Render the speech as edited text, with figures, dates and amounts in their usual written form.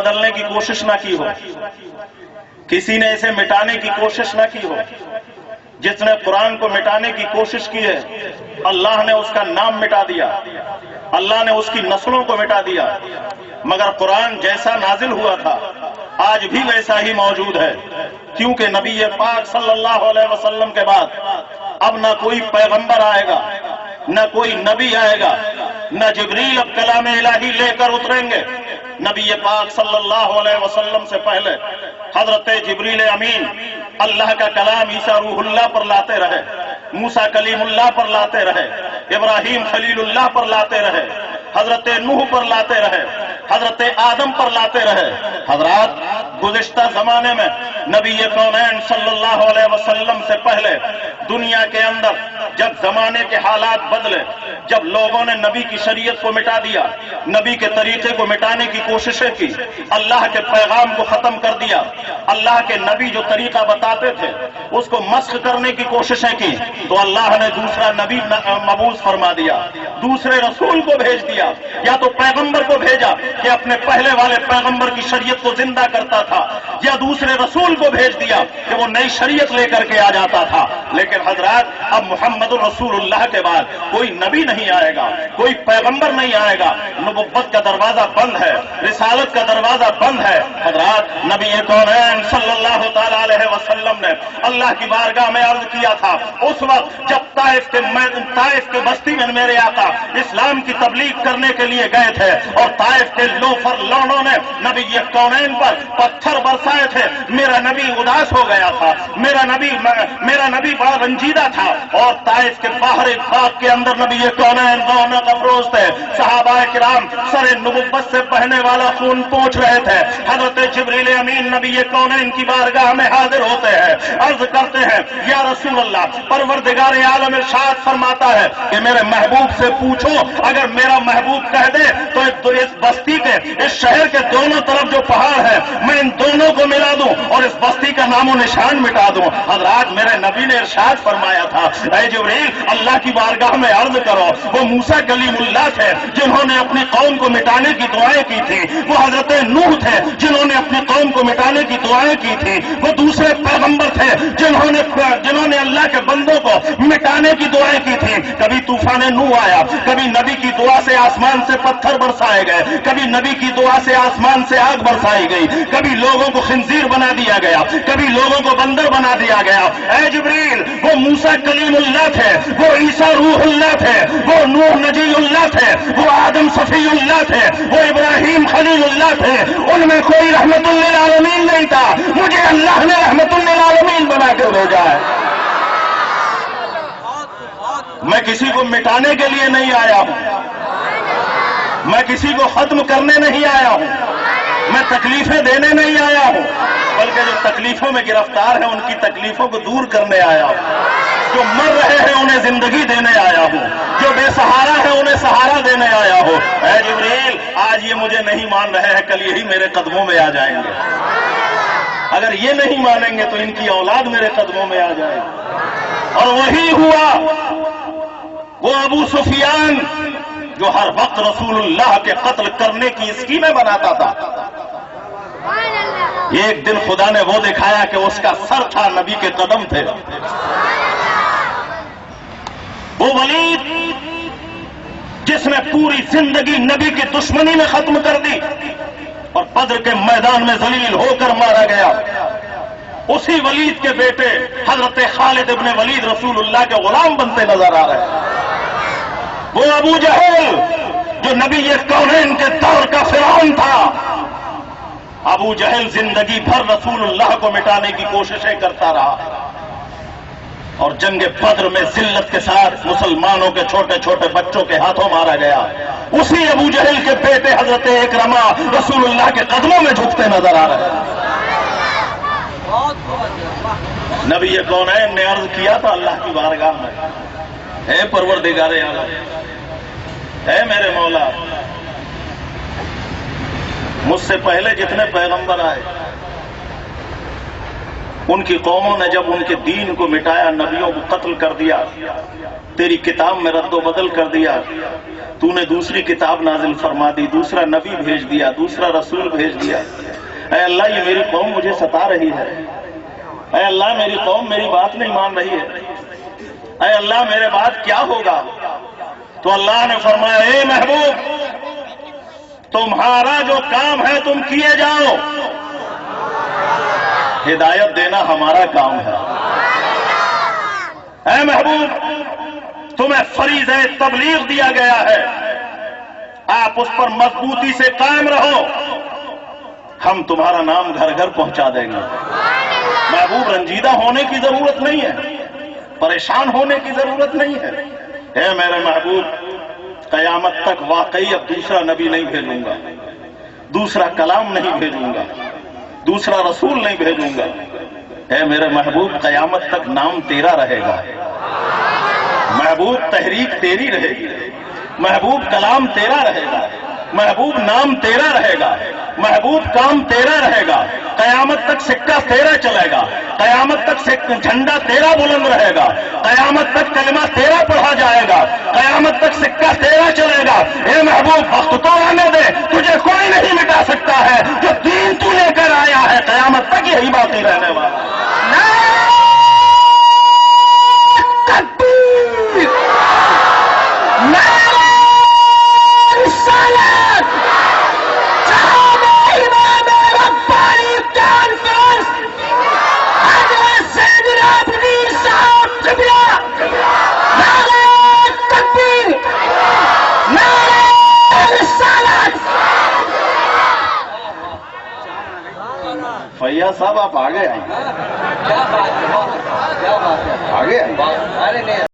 बदलने की कोशिश ना की हो, किसी ने इसे मिटाने की कोशिश ना की हो। जिसने कुरान को मिटाने की कोशिश की है, अल्लाह ने उसका नाम मिटा दिया, अल्लाह ने उसकी नस्लों को मिटा दिया। मगर कुरान जैसा नाजिल हुआ था आज भी वैसा ही मौजूद है, क्योंकि नबी पाक सल्लल्लाहु अलैहि वसल्लम के बाद अब न कोई पैगंबर आएगा, न कोई नबी आएगा, न जिब्रील अब कलाम इलाही लेकर उतरेंगे। नबी पाक सल्लल्लाहु अलैहि वसल्लम से पहले हजरत जिब्रील अमीन अल्लाह का कलाम ईसा रूहुल्लाह पर लाते रहे, मूसा कलीमुल्लाह पर लाते रहे, इब्राहिम खलीलुल्लाह पर लाते रहे, हजरत नूह पर लाते रहे, हजरत आदम पर लाते रहे। हजरात, गुज़िश्ता जमाने में नबी कौनैन सल्लल्लाहु अलैहि वसल्लम से पहले दुनिया के अंदर जब जमाने के हालात बदले, जब लोगों ने नबी की शरीयत को मिटा दिया, नबी के तरीके को मिटाने की कोशिशें की, अल्लाह के पैगाम को खत्म कर दिया, अल्लाह के नबी जो तरीका बताते थे उसको मस्ख करने की कोशिशें की, तो अल्लाह ने दूसरा नबी मबूस फरमा दिया, दूसरे रसूल को भेज दिया, या तो पैगंबर को भेजा कि अपने पहले वाले पैगंबर की शरीयत को जिंदा करता था, या दूसरे रसूल को भेज दिया कि वो नई शरीयत लेकर के आ जाता था। लेकिन हजरात, अब मुहम्मदुर रसूलुल्लाह के बाद कोई नबी नहीं आएगा, कोई पैगंबर नहीं आएगा, नबुव्वत का दरवाजा बंद है, रिसालत का दरवाजा बंद है। हजरात, नबी कौनैन सल्लल्लाहु तआला अलैहि वसल्लम ने अल्लाह की बारगाह में अर्ज किया था, उस वक्त जब ताइफ के बस्ती में मेरे आका इस्लाम की तबलीग करने के लिए गए थे और ताइफ के लोफर लौंडों ने नबी कौनैन पर पत्थर बरसाए थे, मेरा नबी उदास हो गया था, मेरा नबी बड़ा रंजीदा था, और ताइफ के बाहर एक बाग के अंदर नबी कौनैन रौनक अफरोज थे, सहाबाए किराम सरे नबुव्वत से बहने वाला खून पोंछ रहे थे। हजरत जिब्रील अमीन नबी कौनैन की बारगाह में हाजिर होते हैं, अर्ज करते हैं, या रसूल अल्लाह, परवरदिगार आलम इरशाद फरमाता है कि मेरे महबूब से पूछो, अगर मेरा महबूब कह दे तो इस बस्ती के, इस शहर के दोनों तरफ जो पहाड़ है मैं इन दोनों को मिला दूं और इस बस्ती का नामो निशान मिटा दूं। हजरात, मेरे नबी ने इरशाद फरमाया था, ऐ जिब्रील, अल्लाह की बारगाह में अर्ज करो, वो मूसा कलीमुल्लाह थे जिन्होंने अपनी कौम को मिटाने की दुआएं की थी, वो हजरत नूह थे जिन्होंने अपनी कौम को मिटाने की दुआएं की थी, वो दूसरे पैगंबर थे जिन्होंने अल्लाह के बंदों को मिटाने की दुआएं की थी। कभी तूफान नूह आया, कभी नबी की दुआ से आसमान से पत्थर बरसाए गए, कभी नबी की दुआ से आसमान से आग बरसाई गई, कभी लोगों को खिंजीर बना दिया गया, कभी लोगों को बंदर बना दिया गया। ऐ जिब्रील, वो मूसा कलीमुल्लाह थे, वो ईसा रूहुल्लाह थे, वो नूह नजीउल्लाह थे, वो आदम सफीउल्लाह थे, वो इब्राहिम खलीलुल्लाह थे, उनमें कोई रहमतुल लिल आलमीन नहीं था, मुझे अल्लाह ने रहमतुल लिल आलमीन बना कर भेजा है। मैं किसी को मिटाने के लिए नहीं आया हूं, मैं किसी को खत्म करने नहीं आया हूं, मैं तकलीफें देने नहीं आया हूं, बल्कि जो तकलीफों में गिरफ्तार हैं उनकी तकलीफों को दूर करने आया हूं, जो मर रहे हैं उन्हें जिंदगी देने आया हूं, जो बेसहारा है उन्हें सहारा देने आया हूं। ऐ जिब्रील, आज ये मुझे नहीं मान रहे हैं, कल यही मेरे कदमों में आ जाएंगे, अगर ये नहीं मानेंगे तो इनकी औलाद मेरे कदमों में आ जाएगी। और वही हुआ, वो अबू सुफियान जो हर वक्त रसूलुल्लाह के कत्ल करने की स्कीमें बनाता था, एक दिन खुदा ने वो दिखाया कि उसका सर था, नबी के कदम थे। वो वलीद जिसने पूरी जिंदगी नबी की दुश्मनी में खत्म कर दी और बद्र के मैदान में जलील होकर मारा गया, उसी वलीद के बेटे हजरत खालिद इब्न वलीद रसूलुल्लाह के गुलाम बनते नजर आ रहे हैं। वो अबू जहल जो नबी कौनैन के दौर का फिरौन था, अबू जहल जिंदगी भर रसूलुल्लाह को मिटाने की कोशिशें करता रहा और जंग बद्र में जिल्लत के साथ मुसलमानों के छोटे छोटे बच्चों के हाथों मारा गया। उसी अबू जहल के बेटे हजरत इकरमा रसूलुल्लाह के कदमों में झुकते नजर आ रहे हैं। नबी कौनैन ने अर्ज किया था अल्लाह की बारगाह में, हे परवरदिगारे आलम, हे मेरे मौला, मुझसे पहले जितने पैगंबर आए ان کی قوموں نے جب ان کے دین کو مٹایا، نبیوں کو قتل کر دیا، تیری کتاب میں رد و بدل کر دیا، تو نے دوسری کتاب نازل فرما دی، دوسرا نبی بھیج دیا، دوسرا رسول بھیج دیا۔ اے اللہ یہ میری قوم مجھے ستا رہی ہے، اے اللہ میری قوم میری بات نہیں مان رہی ہے، اے اللہ میرے بعد کیا ہوگا؟ تو اللہ نے فرمایا اے محبوب تمہارا جو کام ہے تم کیے جاؤ، ہدایت دینا ہمارا کام ہے۔ اے محبوب تمہیں فریضہ تبلیغ دیا گیا ہے، آپ اس پر مضبوطی سے قائم رہو، ہم تمہارا نام گھر گھر پہنچا دیں گے۔ محبوب رنجیدہ ہونے کی ضرورت نہیں ہے، پریشان ہونے کی ضرورت نہیں ہے۔ اے میرے محبوب قیامت تک واقعی اب دوسرا نبی نہیں بھیجوں گا، دوسرا کلام نہیں بھیجوں گا، دوسرا رسول نہیں بھیجوں گا۔ اے میرے محبوب قیامت تک نام تیرا رہے گا، محبوب تحریک تیری رہے گی، محبوب کلام تیرا رہے گا، محبوب نام تیرا رہے گا، محبوب کام تیرا رہے گا، قیامت تک سکہ تیرا چلے گا، قیامت تک جھنڈا تیرا بلند رہے گا، قیامت تک کلمہ تیرا پڑھا جائے گا، قیامت تک سکہ تیرا چلے گا۔ اے محبوب وقت تو آنے دے، تجھے کوئی نہیں مٹا سکتا ہے، جو دین تو لے کر آیا ہے قیامت تک یہی باقی رہنے والا۔ فیاض صاحب آپ آگے آئیے، آگے آئیے۔